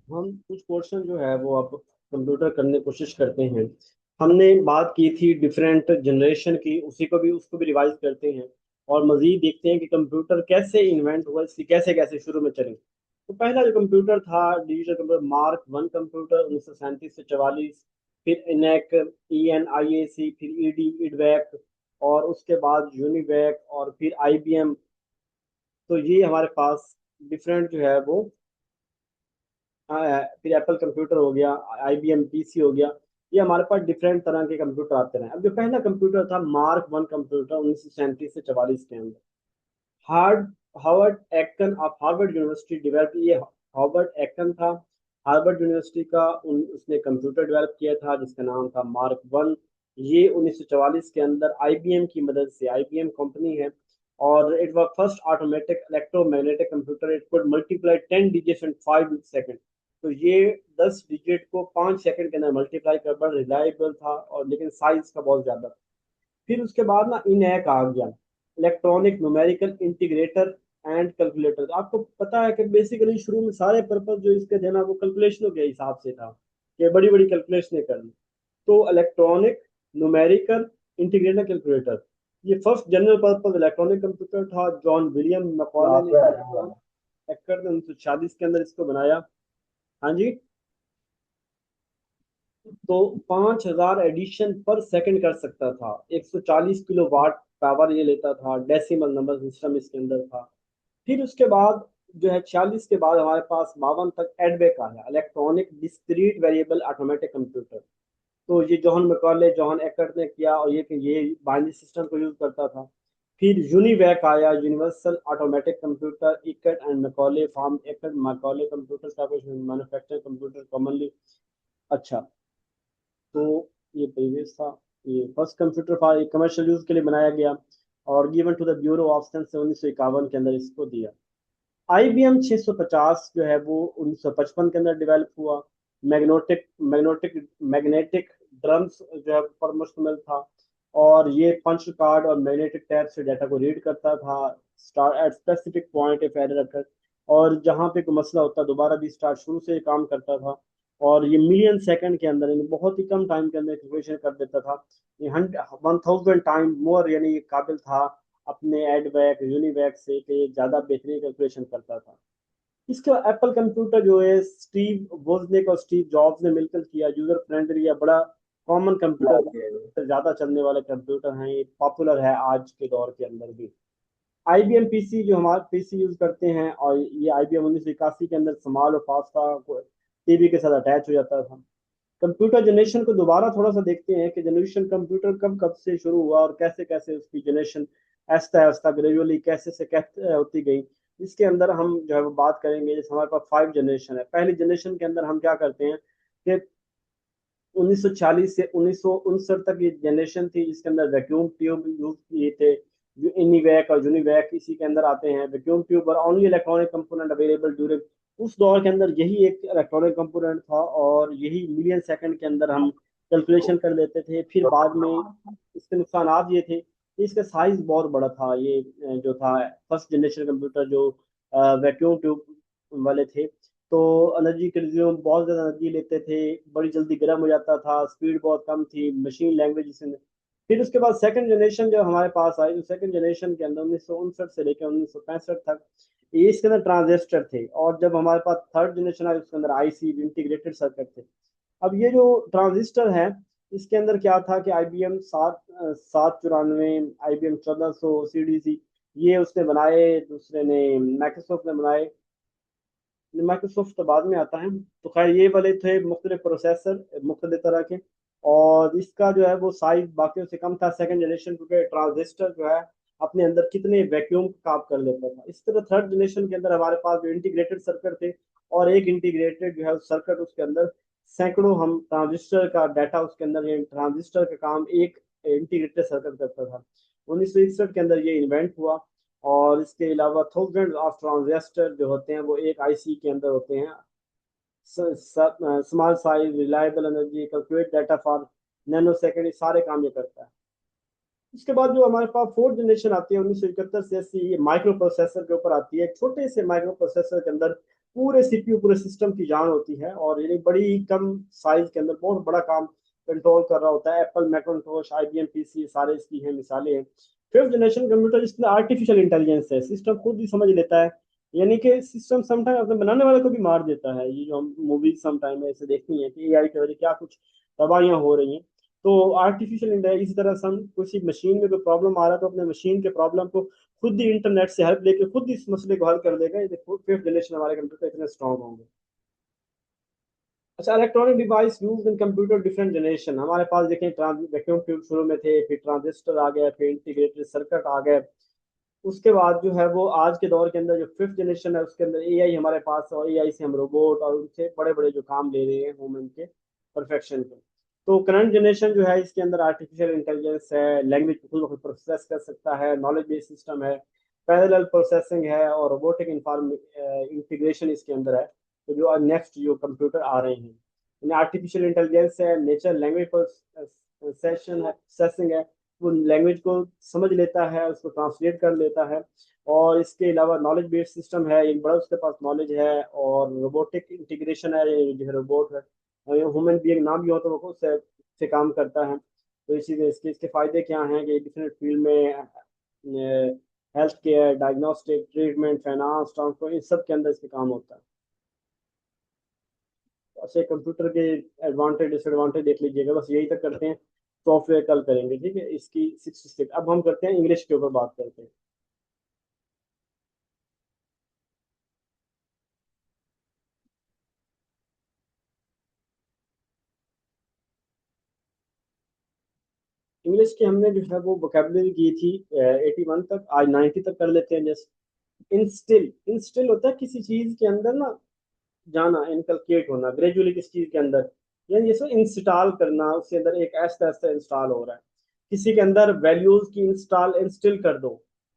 हम कुछ पोर्शन जो है वो अब कंप्यूटर करने की कोशिश करते हैं। हमने बात की थी डिफरेंट जनरेशन की, उसी को भी उसको भी रिवाइज करते हैं और मजीद देखते हैं कि कंप्यूटर कैसे इन्वेंट हुआ, इसकी कैसे कैसे शुरू में चले। तो पहला जो कंप्यूटर था digital computer mark one computer 1937 से 44। फिर इनैक, ENIAC, फिर ईडी इडवैक, और उसके बाद यूनिवैक, और फिर IBM। तो ये हमारे पास डिफरेंट जो है वो, फिर एप्पल कंप्यूटर हो गया, IBM PC हो गया। ये हमारे पास डिफरेंट तरह के कंप्यूटर आते रहे। अब जो पहला कंप्यूटर था मार्क वन कंप्यूटर 1937 से 44 के अंदर, hard Harvard Acton of Harvard University develop, ये हार्वर्ड एक्टन था हार्वर्ड यूनिवर्सिटी का, उसने कंप्यूटर डेवलप किया था जिसका नाम था मार्क वन। ये 1944 के अंदर IBM की मदद से, IBM कंपनी है, और it was first automatic electromagnetic computer, it could multiply 10 digits in 5 second. तो ये 10 डिजिट को 5 सेकंड के अंदर मल्टीप्लाई कर, बड़ा रिलायबल था, और लेकिन साइज का बहुत ज्यादा। फिर उसके बाद ना इनैक आ गया, electronic numerical integrator and calculator. आपको पता है कि बेसिकली शुरू में सारे पर्पज जो इसके थे ना वो कैलकुलेशनों के हिसाब से था, कि बड़ी बड़ी कैलकुलेशनें करनी। तो इलेक्ट्रॉनिक न्यूमेरिकल इंटीग्रेटर कैलकुलेटर, ये first general purpose electronic computer था। जॉन विलियम मैकॉले ने इसको बनाया, एक्कर ने 1946 के अंदर इसको बनाया। हाँ जी। तो 5,000 एडिशन पर सेकंड कर सकता था, 140 किलो वाट पावर ये लेता था, डेसिमल नंबर सिस्टम इसके अंदर था। फिर उसके बाद जो है 46 के बाद हमारे पास 52 तक एडवेक आया, electronic discrete variable automatic computer. तो ये जॉन मैकॉले जॉन एकर्ट ने किया, और ये बाइनरी सिस्टम को यूज करता था। फिर यूनिवैक आया, universal automatic computer, Eckert and Macaulay form Eckert Macaulay computer का कुछ मैन्युफैक्चर कंप्यूटर कॉमनली। अच्छा, तो ये प्रीवियस था। ये first computer for commercial use के लिए बनाया गया, और given to the bureau of science 1951 के अंदर इसको दिया। IBM 650 जो है वो 1955 के अंदर डेवलप हुआ। मैग्नेटिक मैग्नेटिक मैग्नेटिक ड्रम्स जो है पर मुश्तमिल था, और ये पंच कार्ड और मैग्नेटिक टैप से डाटा को रीड करता था, start at specific point if error अकर, और जहाँ पे कोई मसला होता दोबारा भी स्टार्ट शुरू से काम करता था। और ये मिलियन सेकंड के अंदर, यानी बहुत ही कम टाइम के अंदर कैलकुलेशन कर देता था। ये 1,000 टाइम मोर, यानी ये काबिल था अपने एडवैक यूनिवैक से, कि ये ज्यादा बेहतरीन कैलकुलेशन करता था। इसके बाद एप्पल कंप्यूटर जो है स्टीव वोजनिक और स्टीव जॉब्स ने मिलकर किया, यूजर फ्रेंडली या बड़ा कॉमन कंप्यूटर, ज्यादा चलने वाले कंप्यूटर हैं, ये पॉपुलर है आज के दौर के अंदर भी। IBM PC जो हमारे PC यूज करते हैं, और ये IBM 1981 के अंदर स्मॉल और फास्ट था, टीवी के साथ अटैच हो जाता था। कंप्यूटर जनरेशन को दोबारा थोड़ा सा देखते हैं कि जनरेशन कंप्यूटर कब कब से शुरू हुआ, और कैसे कैसे उसकी जनरेशन आहिस्ता आहिस्ता ग्रेजुअली कैसे से कैसे होती गई। इसके अंदर हम जो है वो बात करेंगे, जैसे हमारे पास 5 जनरेशन है। पहली जनरेशन के अंदर हम क्या करते हैं कि 1940 से 1959 तक ये जनरेशन थी जिसके अंदर वैक्यूम ट्यूब यूज किए थे, जो इनिवैक और यूनिवैक इसी के अंदर आते हैं। वैक्यूम ट्यूब और only electronic component available during, उस दौर के अंदर यही एक इलेक्ट्रॉनिक कंपोनेंट था, और यही मिलियन सेकंड के अंदर हम कैलकुलेशन कर लेते थे। फिर बाद में इसके नुकसान ये थे कि इसका साइज बहुत बड़ा था। ये जो था फर्स्ट जनरेशन कंप्यूटर जो वैक्यूम ट्यूब वाले थे, तो एनर्जी कंज्यूम बहुत ज्यादा एनर्जी लेते थे, बड़ी जल्दी गर्म हो जाता था, स्पीड बहुत कम थी, मशीन लैंग्वेज इसमें। फिर उसके बाद सेकंड जनरेशन जब हमारे पास आई, तो सेकंड जनरेशन के अंदर 1959 से लेकर 1965 तक ये इसके अंदर ट्रांजिस्टर थे। और जब हमारे पास थर्ड जनरेशन आई उसके अंदर IC इंटीग्रेटेड सर्किट थे। अब ये जो ट्रांजिस्टर है, इसके अंदर क्या था कि IBM 7 794, IBM 1400 CDC, ये उसने बनाए, दूसरे ने माइक्रोसॉफ्ट ने बनाए। माइक्रोसॉफ्ट तो बाद में आता है। तो खैर ये वाले थे मुख्तलिफ प्रोसेसर मुख्तलिफ तरह के, और इसका जो है वो साइज बाकियों से कम था सेकंड जनरेशन, क्योंकि ट्रांजिस्टर जो है अपने अंदर कितने वैक्यूम काम कर लेता था। इस तरह थर्ड जनरेशन के अंदर हमारे पास जो इंटीग्रेटेड सर्किट थे, और एक इंटीग्रेटेड जो है सर्किट, उसके अंदर सैकड़ों हम ट्रांजिस्टर का डाटा उसके अंदर, ये ट्रांजिस्टर का काम एक इंटीग्रेटेड सर्किट करता था। 1961 के अंदर ये इन्वेंट हुआ। और इसके अलावा थाउजेंड ऑफ ट्रांजिस्टर जो होते हैं वो एक IC के अंदर होते हैं। Small size, reliable energy, calculate data for nano second, ये सारे काम ये करता है। उसके बाद जो हमारे पास फोर्थ जनरेशन आती है 1971 से 80, ये माइक्रो प्रोसेसर के ऊपर आती है। एक छोटे से माइक्रो प्रोसेसर के अंदर पूरे सीपीयू पूरे सिस्टम की जान होती है, और ये बड़ी कम साइज के अंदर बहुत बड़ा काम कंट्रोल कर रहा होता है। एप्पल मैकिंटोश, आईबीएम पीसी, सारे इसकी हैं मिसालें हैं। फिफ्थ जनरेशन कंप्यूटर जिसमें आर्टिफिशियल इंटेलिजेंस है, सिस्टम खुद ही समझ लेता है, यानी कि सिस्टम समटाइम अपने बनाने वाले को भी मार देता है। ये जो हम मूवीज समटाइम ऐसे देखती हैं कि एआई की वजह से क्या कुछ तबाहियां हो रही हैं। तो आर्टिफिशियल इंटेलिजेंस इसी तरह से हम किसी मशीन में कोई प्रॉब्लम आ रहा है तो अपने मशीन के प्रॉब्लम को खुद ही इंटरनेट से हेल्प लेके खुद ही इस मसले को हल कर देगा। ये देखो फिफ्थ जनरेशन हमारे कंप्यूटर इतने स्ट्रॉन्ग होंगे। अच्छा, electronic device use in computer different generation. हमारे पास देखें वैक्यूम ट्यूब शुरू में थे, फिर ट्रांजिस्टर आ गया, फिर इंटीग्रेटेड सर्किट आ गए। उसके बाद जो है वो आज के दौर के अंदर जो फिफ्थ जनरेशन है उसके अंदर एआई हमारे पास है, और एआई से हम रोबोट और उनसे बड़े बड़े जो काम ले रहे हैं ह्यूमन के परफेक्शन के। तो करंट जनरेशन जो है इसके अंदर आर्टिफिशियल इंटेलिजेंस है, लैंग्वेज को खुद ब खुद प्रोसेस कर सकता है, नॉलेज बेस्ड सिस्टम है, पैरेलल प्रोसेसिंग है, और रोबोटिक इंटीग्रेशन इसके अंदर है। तो जो नेक्स्ट जो कंप्यूटर आ रहे हैं, आर्टिफिशियल इंटेलिजेंस है, नेचुरल लैंग्वेज प्रोसेसिंग है, processing है, वो लैंग्वेज को समझ लेता है, उसको ट्रांसलेट कर लेता है। और इसके अलावा नॉलेज बेस्ड सिस्टम है, एक बड़ा उसके पास नॉलेज है, और रोबोटिक इंटीग्रेशन है, ये जो है रोबोट है, ह्यूमन बीइंग ना भी हो तो वो से काम करता है। तो इसी इसके इसके फायदे क्या हैं कि डिफरेंट फील्ड में health care, diagnostic, treatment, finance, transport, इन सब के अंदर इसके काम होता है। अच्छा, कंप्यूटर के एडवांटेज डिसएडवांटेज देख लीजिएगा, बस यही तक करते हैं। सॉफ्टवेयर कल करेंगे, ठीक है, इसकी 66। अब हम करते हैं इंग्लिश के ऊपर बात करते हैं। इंग्लिश की हमने जो है वो वोकेबलरी की थी 81 तक, आज 90 तक कर लेते हैं जस्ट। इंस्टिल, इंस्टिल होता है किसी चीज के अंदर ना जाना, इनकलकेट होना ग्रेजुअली किसी चीज के अंदर, यानी जैसे इंस्टॉल करना, उसके अंदर एक ऐसा ऐसा इंस्टॉल हो रहा है। किसी के अंदर वैल्यूज की इंस्टॉल इंस्टिल कर दो,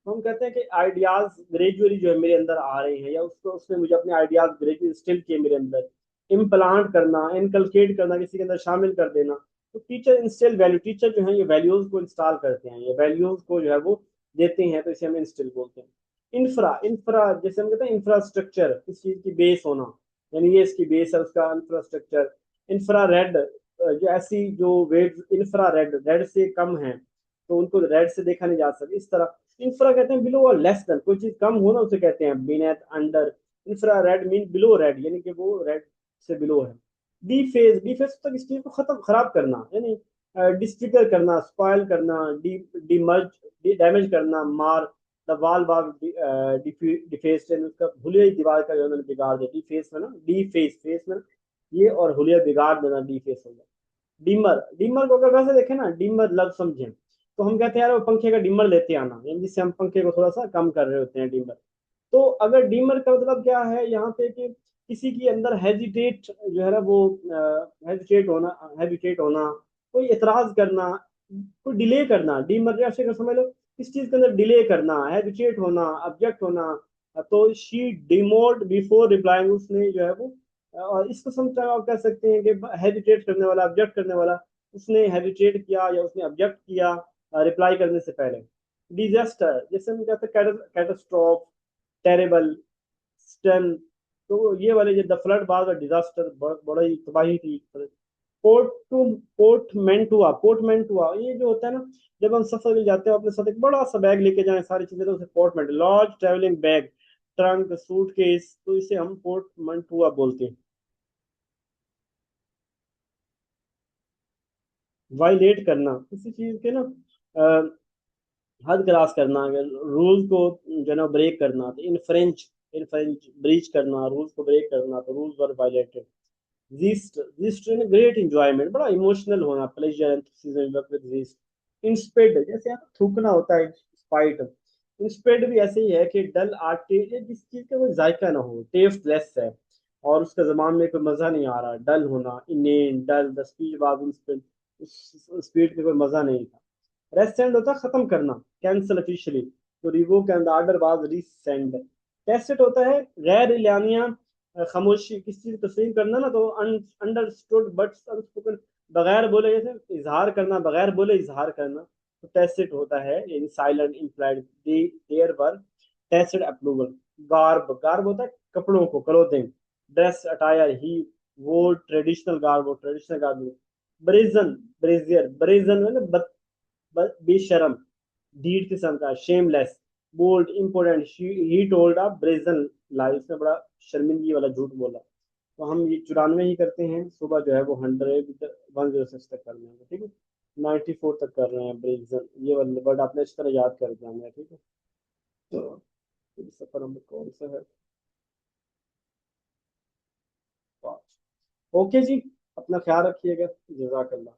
तो हम कहते हैं कि आइडियाज ग्रेजुअली जो है मेरे अंदर आ रहे हैं, या उसको उसने मुझे अपने आइडियाज ग्रेजुअली इंस्टिल किए मेरे अंदर। इम्प्लांट करना, इनकलकेट करना, किसी के अंदर शामिल कर देना। तो टीचर इंस्टिल वैल्यू, टीचर जो है ये वैल्यूज को इंस्टॉल करते हैं, ये वैल्यूज को जो है वो देते हैं, तो इसे हम इंस्टिल बोलते हैं। इंफ्रा, इंफ्रा जैसे हम कहते हैं इंफ्रास्ट्रक्चर, किसी चीज की बेस होना, यानी ये इसकी बेस है उसका इंफ्रास्ट्रक्चर। इंफ्रा रेड, जो ऐसी जो वेव इंफ्रा रेड, रेड से कम है तो उनको रेड से देखा नहीं जा सकता, इस तरह। इंफ्रा कहते हैं बिलो और लेस देन, कोई चीज कम हो ना उसे कहते हैं beneath, under. Infra red mean below red, यानी कि वो रेड से बिलो है। डी फेज, डी फेज तक इस चीज को खत्म खराब करना, यानी डिस्फिगर करना, स्पॉइल करना, डी डीमर्ज डैमेज करना, मार। द वाल बार डिफेस, उसका हुलिया दीवार का जो है उन्होंने बिगाड़ दिया, डी फेस में ना, डी फेस फेस में ना, ये और हुलिया बिगाड़ देना डी फेस हो गया। डिमर, डिमर को अगर वैसे देखें ना, डिमर लफ्ज समझें तो हम कहते हैं यार वो पंखे का डिमर लेते आना, यानी जिससे हम पंखे को थोड़ा सा कम कर रहे होते हैं, डिमर। तो अगर डीमर का मतलब क्या है यहाँ पे कि किसी के अंदर हेजिटेट जो है ना वो हेजिटेट होना, कोई एतराज करना, कोई डिले करना, डीमर जैसे अगर समझ लो किस चीज के अंदर डिले करना, हेजिटेट होना, ऑब्जेक्ट होना। तो शी डिमोड बिफोर रिप्लाइंग, उसने जो है वो, और इसको समझ आप कह सकते हैं कि हेजिटेट करने वाला, ऑब्जेक्ट करने वाला, उसने हेजिटेट किया या उसने ऑब्जेक्ट किया रिप्लाई करने से पहले। डिजास्टर जैसे हम कहते हैं कैटास्ट्रॉफ, टेरेबल, स्टन। तो ये वाले जो द फ्लड बाद का डिजास्टर, बड़ा ही तबाही थी। पोर्ट टू पोर्टमेंटुआ, पोर्टमेंटुआ ये जो होता है ना, जब हम सफर में जाते हैं अपने साथ एक बड़ा सा बैग लेके जाएं सारी चीजें, तो उसे portmanteau, large travelling bag, trunk, suitcase, तो इसे हम पोर्टमेंटुआ बोलते हैं। वायलेट करना, किसी चीज के ना हद क्रॉस करना, रूल को जो है ना ब्रेक करना, तो इन फ्रेंच ब्रीच करना, रूल्स को ब्रेक करना, तो rules were violated. Yeast, yeast in great enjoyment, बड़ा इमोशनल होना, प्लेजर एंथुसिज्म वर्क विद जीस्ट। इंस्पेड जैसे यहाँ थूकना होता है, स्पाइट। इंस्पेड भी ऐसे ही है कि डल आटे, जिस चीज का कोई जायका ना हो, टेस्ट लेस है, और उसका जबान में कोई मजा नहीं आ रहा, डल होना, inane dull, the speed was insipid, उस स्पीड में कोई मजा नहीं था। रेसेंड होता है खत्म करना, कैंसिल ऑफिशियली, तो revoke and order was resend. Tested होता है गैर इलानिया, खामोशी, किसी चीज की तस्लीम करना ना, तो अंडरस्टूड बट अनस्पोकन, बगैर बोले, जैसे इजहार करना बगैर बोले इजहार करना, तो टेस्टेड होता है in silent implied, there were tacit approval. Garb, garb होता है कपड़ों को, clothing. Dress attire, he wore traditional garb, वो traditional garb. Brazen, brazier, brazen मतलब बेशरम, धीर किस्म का, shameless, bold, important, he told a brazen lie, इसने बड़ा शर्मिंदगी वाला झूठ बोला। तो हम ये 94 ही करते हैं, सुबह जो है वो 106 तक करना है, ठीक है। 94 तक कर रहे हैं ब्रेजन, ये वाला वर्ड आपने इस तरह याद कर जाना है, ठीक है। तो सफर नंबर कौन सा है? 5। ओके जी, अपना ख्याल रखिएगा। जजाकल्ला।